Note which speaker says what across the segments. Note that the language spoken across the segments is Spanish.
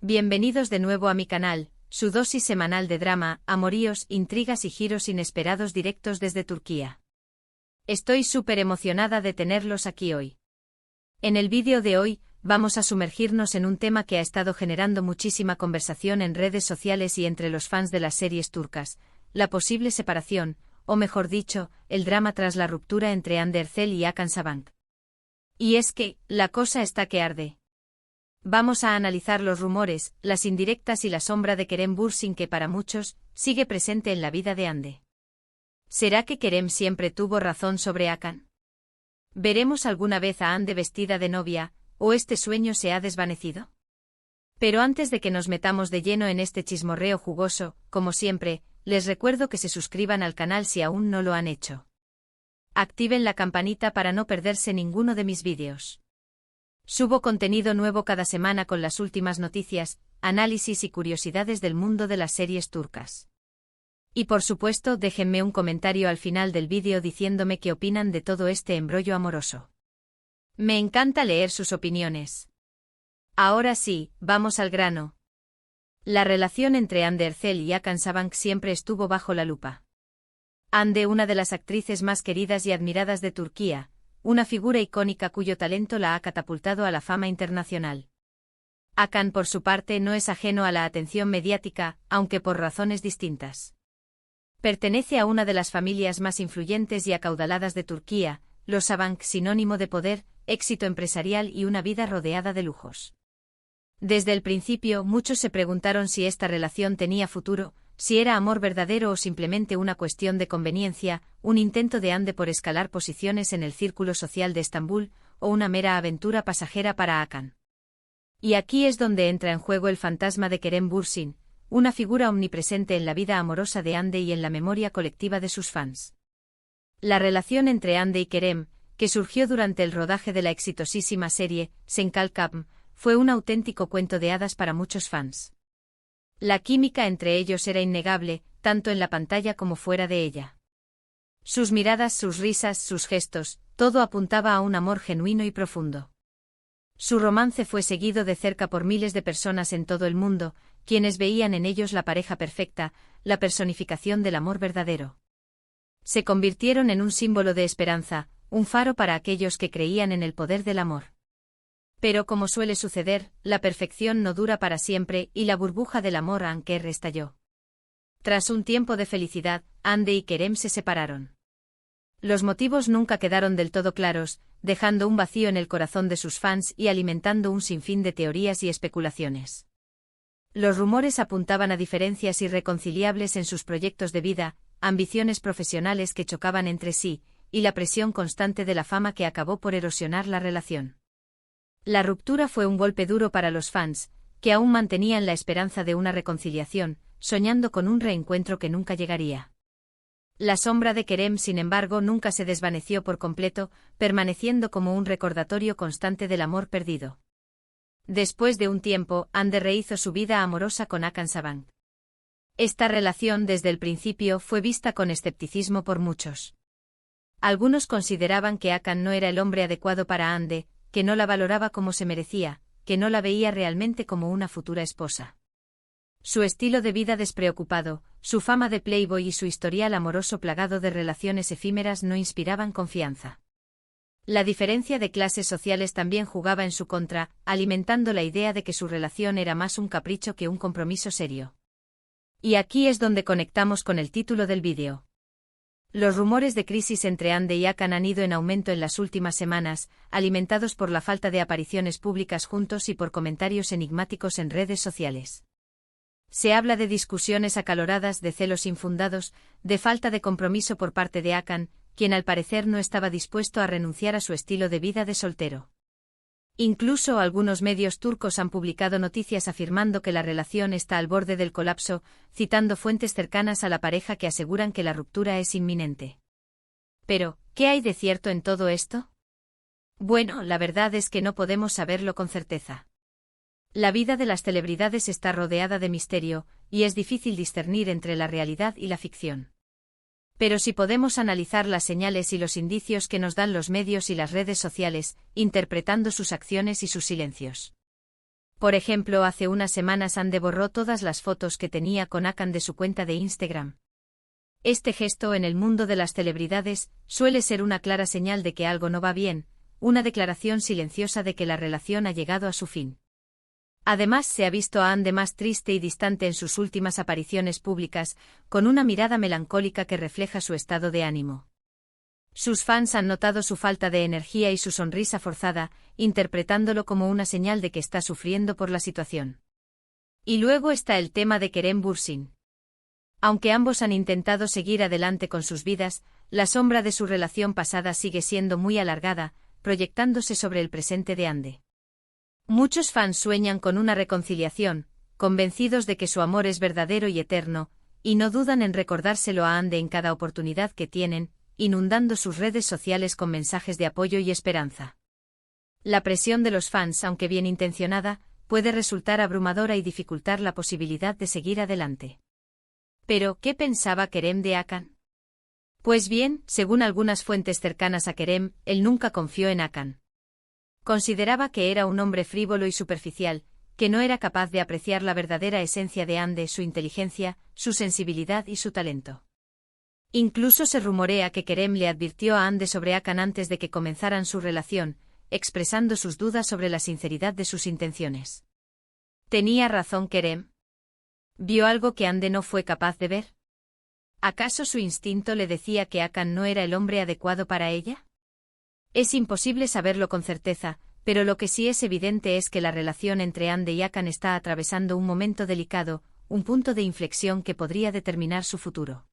Speaker 1: Bienvenidos de nuevo a mi canal, su dosis semanal de drama, amoríos, intrigas y giros inesperados directos desde Turquía. Estoy súper emocionada de tenerlos aquí hoy. En el vídeo de hoy, vamos a sumergirnos en un tema que ha estado generando muchísima conversación en redes sociales y entre los fans de las series turcas, la posible separación, o mejor dicho, el drama tras la ruptura entre Hande Erçel y Hakan Sabancı. Y es que, la cosa está que arde. Vamos a analizar los rumores, las indirectas y la sombra de Kerem Bürsin que para muchos, sigue presente en la vida de Hande. ¿Será que Kerem siempre tuvo razón sobre Hakan? ¿Veremos alguna vez a Hande vestida de novia, o este sueño se ha desvanecido? Pero antes de que nos metamos de lleno en este chismorreo jugoso, como siempre, les recuerdo que se suscriban al canal si aún no lo han hecho. Activen la campanita para no perderse ninguno de mis vídeos. Subo contenido nuevo cada semana con las últimas noticias, análisis y curiosidades del mundo de las series turcas. Y por supuesto, déjenme un comentario al final del vídeo diciéndome qué opinan de todo este embrollo amoroso. Me encanta leer sus opiniones. Ahora sí, vamos al grano. La relación entre Hande Erçel y Hakan Sabancı siempre estuvo bajo la lupa. Hande, una de las actrices más queridas y admiradas de Turquía, una figura icónica cuyo talento la ha catapultado a la fama internacional. Hakan, por su parte, no es ajeno a la atención mediática, aunque por razones distintas. Pertenece a una de las familias más influyentes y acaudaladas de Turquía, los Sabancı, sinónimo de poder, éxito empresarial y una vida rodeada de lujos. Desde el principio, muchos se preguntaron si esta relación tenía futuro, si era amor verdadero o simplemente una cuestión de conveniencia, un intento de Hande por escalar posiciones en el círculo social de Estambul, o una mera aventura pasajera para Hakan. Y aquí es donde entra en juego el fantasma de Kerem Bürsin, una figura omnipresente en la vida amorosa de Hande y en la memoria colectiva de sus fans. La relación entre Hande y Kerem, que surgió durante el rodaje de la exitosísima serie Sen Kalkam, fue un auténtico cuento de hadas para muchos fans. La química entre ellos era innegable, tanto en la pantalla como fuera de ella. Sus miradas, sus risas, sus gestos, todo apuntaba a un amor genuino y profundo. Su romance fue seguido de cerca por miles de personas en todo el mundo, quienes veían en ellos la pareja perfecta, la personificación del amor verdadero. Se convirtieron en un símbolo de esperanza, un faro para aquellos que creían en el poder del amor. Pero como suele suceder, la perfección no dura para siempre y la burbuja del amor Anker estalló. Tras un tiempo de felicidad, Hande y Kerem se separaron. Los motivos nunca quedaron del todo claros, dejando un vacío en el corazón de sus fans y alimentando un sinfín de teorías y especulaciones. Los rumores apuntaban a diferencias irreconciliables en sus proyectos de vida, ambiciones profesionales que chocaban entre sí, y la presión constante de la fama que acabó por erosionar la relación. La ruptura fue un golpe duro para los fans, que aún mantenían la esperanza de una reconciliación, soñando con un reencuentro que nunca llegaría. La sombra de Kerem, sin embargo, nunca se desvaneció por completo, permaneciendo como un recordatorio constante del amor perdido. Después de un tiempo, Hande rehizo su vida amorosa con Hakan Sabancı. Esta relación desde el principio fue vista con escepticismo por muchos. Algunos consideraban que Hakan no era el hombre adecuado para Hande, que no la valoraba como se merecía, que no la veía realmente como una futura esposa. Su estilo de vida despreocupado, su fama de playboy y su historial amoroso plagado de relaciones efímeras no inspiraban confianza. La diferencia de clases sociales también jugaba en su contra, alimentando la idea de que su relación era más un capricho que un compromiso serio. Y aquí es donde conectamos con el título del vídeo. Los rumores de crisis entre Hande y Hakan han ido en aumento en las últimas semanas, alimentados por la falta de apariciones públicas juntos y por comentarios enigmáticos en redes sociales. Se habla de discusiones acaloradas, de celos infundados, de falta de compromiso por parte de Hakan, quien al parecer no estaba dispuesto a renunciar a su estilo de vida de soltero. Incluso algunos medios turcos han publicado noticias afirmando que la relación está al borde del colapso, citando fuentes cercanas a la pareja que aseguran que la ruptura es inminente. Pero, ¿qué hay de cierto en todo esto? Bueno, la verdad es que no podemos saberlo con certeza. La vida de las celebridades está rodeada de misterio, y es difícil discernir entre la realidad y la ficción. Pero sí podemos analizar las señales y los indicios que nos dan los medios y las redes sociales, interpretando sus acciones y sus silencios. Por ejemplo, hace unas semanas Ande borró todas las fotos que tenía con Akan de su cuenta de Instagram. Este gesto en el mundo de las celebridades suele ser una clara señal de que algo no va bien, una declaración silenciosa de que la relación ha llegado a su fin. Además, se ha visto a Ande más triste y distante en sus últimas apariciones públicas, con una mirada melancólica que refleja su estado de ánimo. Sus fans han notado su falta de energía y su sonrisa forzada, interpretándolo como una señal de que está sufriendo por la situación. Y luego está el tema de Kerem Bürsin. Aunque ambos han intentado seguir adelante con sus vidas, la sombra de su relación pasada sigue siendo muy alargada, proyectándose sobre el presente de Ande. Muchos fans sueñan con una reconciliación, convencidos de que su amor es verdadero y eterno, y no dudan en recordárselo a Ande en cada oportunidad que tienen, inundando sus redes sociales con mensajes de apoyo y esperanza. La presión de los fans, aunque bien intencionada, puede resultar abrumadora y dificultar la posibilidad de seguir adelante. Pero, ¿qué pensaba Kerem de Akan? Pues bien, según algunas fuentes cercanas a Kerem, él nunca confió en Akan. Consideraba que era un hombre frívolo y superficial, que no era capaz de apreciar la verdadera esencia de Ande, su inteligencia, su sensibilidad y su talento. Incluso se rumorea que Kerem le advirtió a Ande sobre Akan antes de que comenzaran su relación, expresando sus dudas sobre la sinceridad de sus intenciones. ¿Tenía razón Kerem? ¿Vio algo que Ande no fue capaz de ver? ¿Acaso su instinto le decía que Akan no era el hombre adecuado para ella? Es imposible saberlo con certeza, pero lo que sí es evidente es que la relación entre Ande y Akan está atravesando un momento delicado, un punto de inflexión que podría determinar su futuro.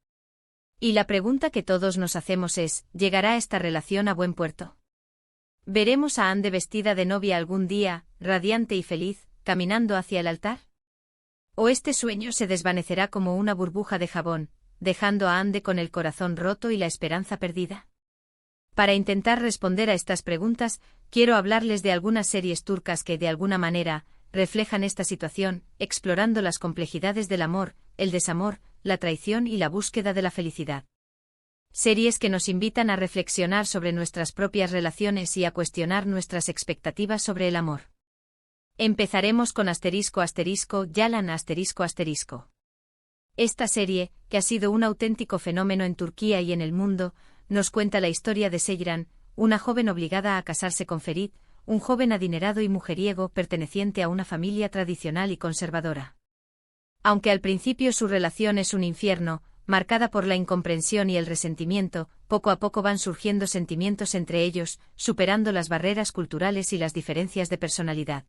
Speaker 1: Y la pregunta que todos nos hacemos es, ¿llegará esta relación a buen puerto? ¿Veremos a Ande vestida de novia algún día, radiante y feliz, caminando hacia el altar? ¿O este sueño se desvanecerá como una burbuja de jabón, dejando a Ande con el corazón roto y la esperanza perdida? Para intentar responder a estas preguntas, quiero hablarles de algunas series turcas que, de alguna manera, reflejan esta situación, explorando las complejidades del amor, el desamor, la traición y la búsqueda de la felicidad. Series que nos invitan a reflexionar sobre nuestras propias relaciones y a cuestionar nuestras expectativas sobre el amor. Empezaremos con Yalan. Esta serie, que ha sido un auténtico fenómeno en Turquía y en el mundo, nos cuenta la historia de Seyran, una joven obligada a casarse con Ferit, un joven adinerado y mujeriego perteneciente a una familia tradicional y conservadora. Aunque al principio su relación es un infierno, marcada por la incomprensión y el resentimiento, poco a poco van surgiendo sentimientos entre ellos, superando las barreras culturales y las diferencias de personalidad.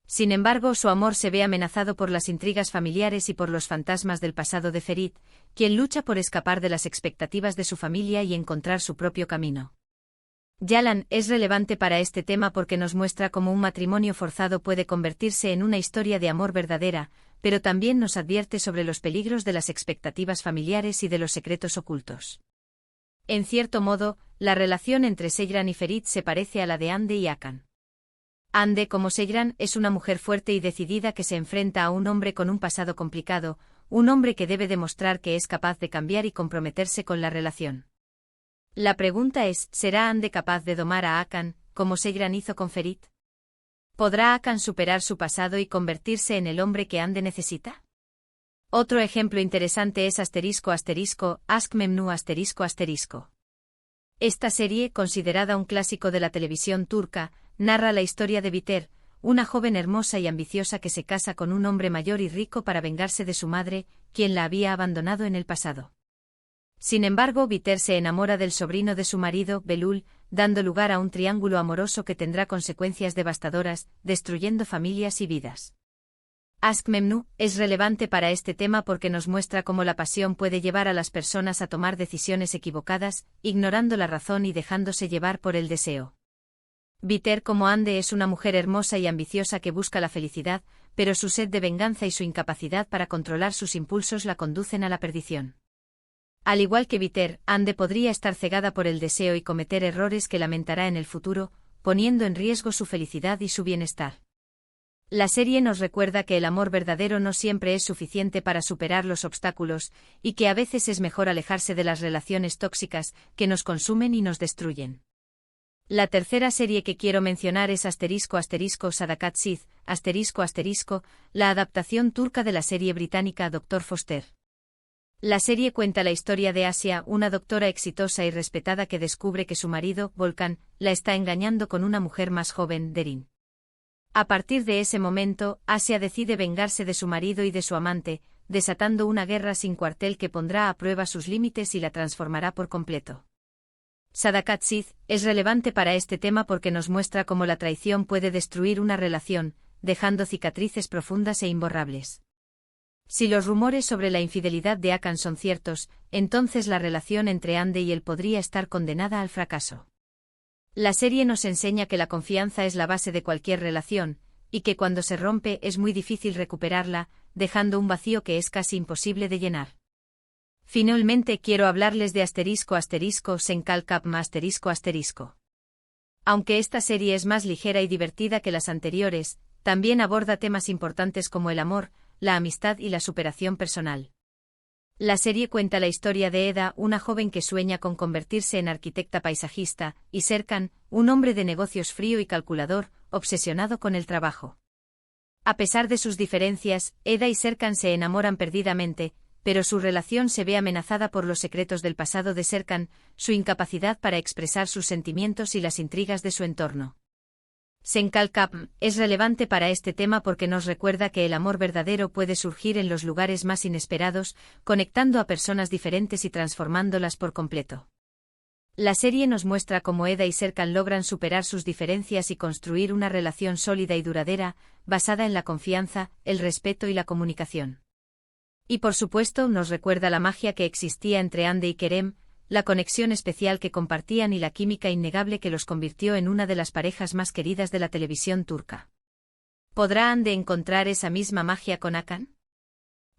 Speaker 1: Sin embargo, su amor se ve amenazado por las intrigas familiares y por los fantasmas del pasado de Ferit, quien lucha por escapar de las expectativas de su familia y encontrar su propio camino. Yalan es relevante para este tema porque nos muestra cómo un matrimonio forzado puede convertirse en una historia de amor verdadera, pero también nos advierte sobre los peligros de las expectativas familiares y de los secretos ocultos. En cierto modo, la relación entre Seyran y Ferit se parece a la de Ande y Akan. Ande, como Seyran, es una mujer fuerte y decidida que se enfrenta a un hombre con un pasado complicado, un hombre que debe demostrar que es capaz de cambiar y comprometerse con la relación. La pregunta es, ¿será Ande capaz de domar a Akan, como Seyran hizo con Ferit? ¿Podrá Akan superar su pasado y convertirse en el hombre que Ande necesita? Otro ejemplo interesante es Aşk Memnu. Esta serie, considerada un clásico de la televisión turca, narra la historia de Biter, una joven hermosa y ambiciosa que se casa con un hombre mayor y rico para vengarse de su madre, quien la había abandonado en el pasado. Sin embargo, Biter se enamora del sobrino de su marido, Belul, dando lugar a un triángulo amoroso que tendrá consecuencias devastadoras, destruyendo familias y vidas. Aşk Memnu es relevante para este tema porque nos muestra cómo la pasión puede llevar a las personas a tomar decisiones equivocadas, ignorando la razón y dejándose llevar por el deseo. Biter, como Ande, es una mujer hermosa y ambiciosa que busca la felicidad, pero su sed de venganza y su incapacidad para controlar sus impulsos la conducen a la perdición. Al igual que Biter, Ande podría estar cegada por el deseo y cometer errores que lamentará en el futuro, poniendo en riesgo su felicidad y su bienestar. La serie nos recuerda que el amor verdadero no siempre es suficiente para superar los obstáculos, y que a veces es mejor alejarse de las relaciones tóxicas, que nos consumen y nos destruyen. La tercera serie que quiero mencionar es ***Sadakat Sith*, la adaptación turca de la serie británica Dr. Foster. La serie cuenta la historia de Asia, una doctora exitosa y respetada que descubre que su marido, Volkan, la está engañando con una mujer más joven, Derin. A partir de ese momento, Asia decide vengarse de su marido y de su amante, desatando una guerra sin cuartel que pondrá a prueba sus límites y la transformará por completo. Sadakat Sith es relevante para este tema porque nos muestra cómo la traición puede destruir una relación, dejando cicatrices profundas e imborrables. Si los rumores sobre la infidelidad de Akan son ciertos, entonces la relación entre Ande y él podría estar condenada al fracaso. La serie nos enseña que la confianza es la base de cualquier relación, y que cuando se rompe es muy difícil recuperarla, dejando un vacío que es casi imposible de llenar. Finalmente quiero hablarles de ***Senkalkapma****. Aunque esta serie es más ligera y divertida que las anteriores, también aborda temas importantes como el amor, la amistad y la superación personal. La serie cuenta la historia de Eda, una joven que sueña con convertirse en arquitecta paisajista, y Serkan, un hombre de negocios frío y calculador, obsesionado con el trabajo. A pesar de sus diferencias, Eda y Serkan se enamoran perdidamente, pero su relación se ve amenazada por los secretos del pasado de Serkan, su incapacidad para expresar sus sentimientos y las intrigas de su entorno. Senkalkapm es relevante para este tema porque nos recuerda que el amor verdadero puede surgir en los lugares más inesperados, conectando a personas diferentes y transformándolas por completo. La serie nos muestra cómo Eda y Serkan logran superar sus diferencias y construir una relación sólida y duradera, basada en la confianza, el respeto y la comunicación. Y por supuesto nos recuerda la magia que existía entre Ande y Kerem, la conexión especial que compartían y la química innegable que los convirtió en una de las parejas más queridas de la televisión turca. ¿Podrá Ande encontrar esa misma magia con Akan?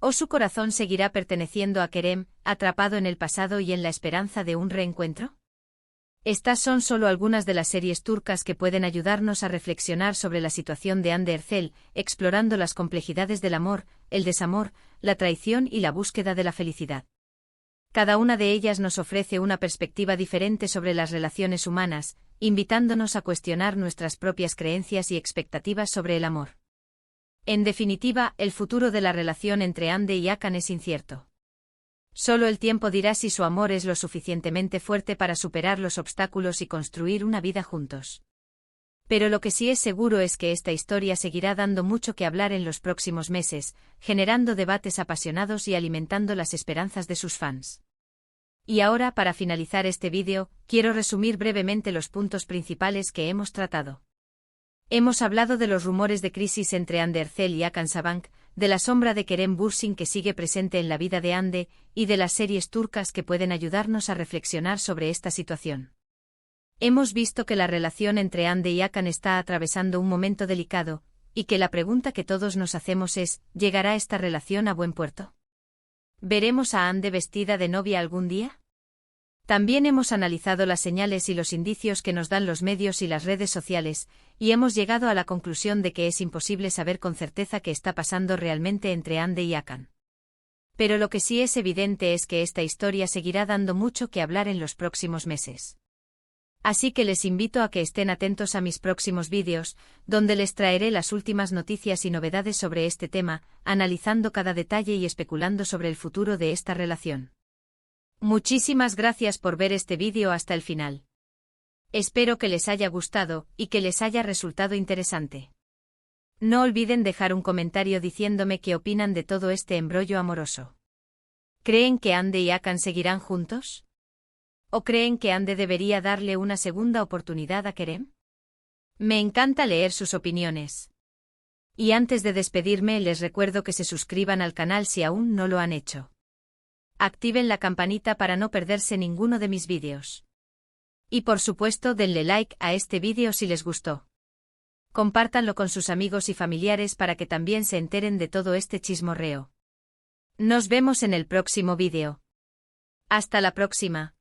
Speaker 1: ¿O su corazón seguirá perteneciendo a Kerem, atrapado en el pasado y en la esperanza de un reencuentro? Estas son solo algunas de las series turcas que pueden ayudarnos a reflexionar sobre la situación de Hande Erçel, explorando las complejidades del amor, el desamor, la traición y la búsqueda de la felicidad. Cada una de ellas nos ofrece una perspectiva diferente sobre las relaciones humanas, invitándonos a cuestionar nuestras propias creencias y expectativas sobre el amor. En definitiva, el futuro de la relación entre Hande y Akan es incierto. Solo el tiempo dirá si su amor es lo suficientemente fuerte para superar los obstáculos y construir una vida juntos. Pero lo que sí es seguro es que esta historia seguirá dando mucho que hablar en los próximos meses, generando debates apasionados y alimentando las esperanzas de sus fans. Y ahora, para finalizar este vídeo, quiero resumir brevemente los puntos principales que hemos tratado. Hemos hablado de los rumores de crisis entre Hande Erçel y Akan Sabank, de la sombra de Kerem Bürsin que sigue presente en la vida de Hande, y de las series turcas que pueden ayudarnos a reflexionar sobre esta situación. Hemos visto que la relación entre Hande y Akan está atravesando un momento delicado, y que la pregunta que todos nos hacemos es, ¿llegará esta relación a buen puerto? ¿Veremos a Hande vestida de novia algún día? También hemos analizado las señales y los indicios que nos dan los medios y las redes sociales, y hemos llegado a la conclusión de que es imposible saber con certeza qué está pasando realmente entre Hande y Akan. Pero lo que sí es evidente es que esta historia seguirá dando mucho que hablar en los próximos meses. Así que les invito a que estén atentos a mis próximos vídeos, donde les traeré las últimas noticias y novedades sobre este tema, analizando cada detalle y especulando sobre el futuro de esta relación. Muchísimas gracias por ver este vídeo hasta el final. Espero que les haya gustado y que les haya resultado interesante. No olviden dejar un comentario diciéndome qué opinan de todo este embrollo amoroso. ¿Creen que Hande y Akan seguirán juntos? ¿O creen que Hande debería darle una segunda oportunidad a Kerem? Me encanta leer sus opiniones. Y antes de despedirme les recuerdo que se suscriban al canal si aún no lo han hecho. Activen la campanita para no perderse ninguno de mis vídeos. Y por supuesto denle like a este vídeo si les gustó. Compártanlo con sus amigos y familiares para que también se enteren de todo este chismorreo. Nos vemos en el próximo vídeo. Hasta la próxima.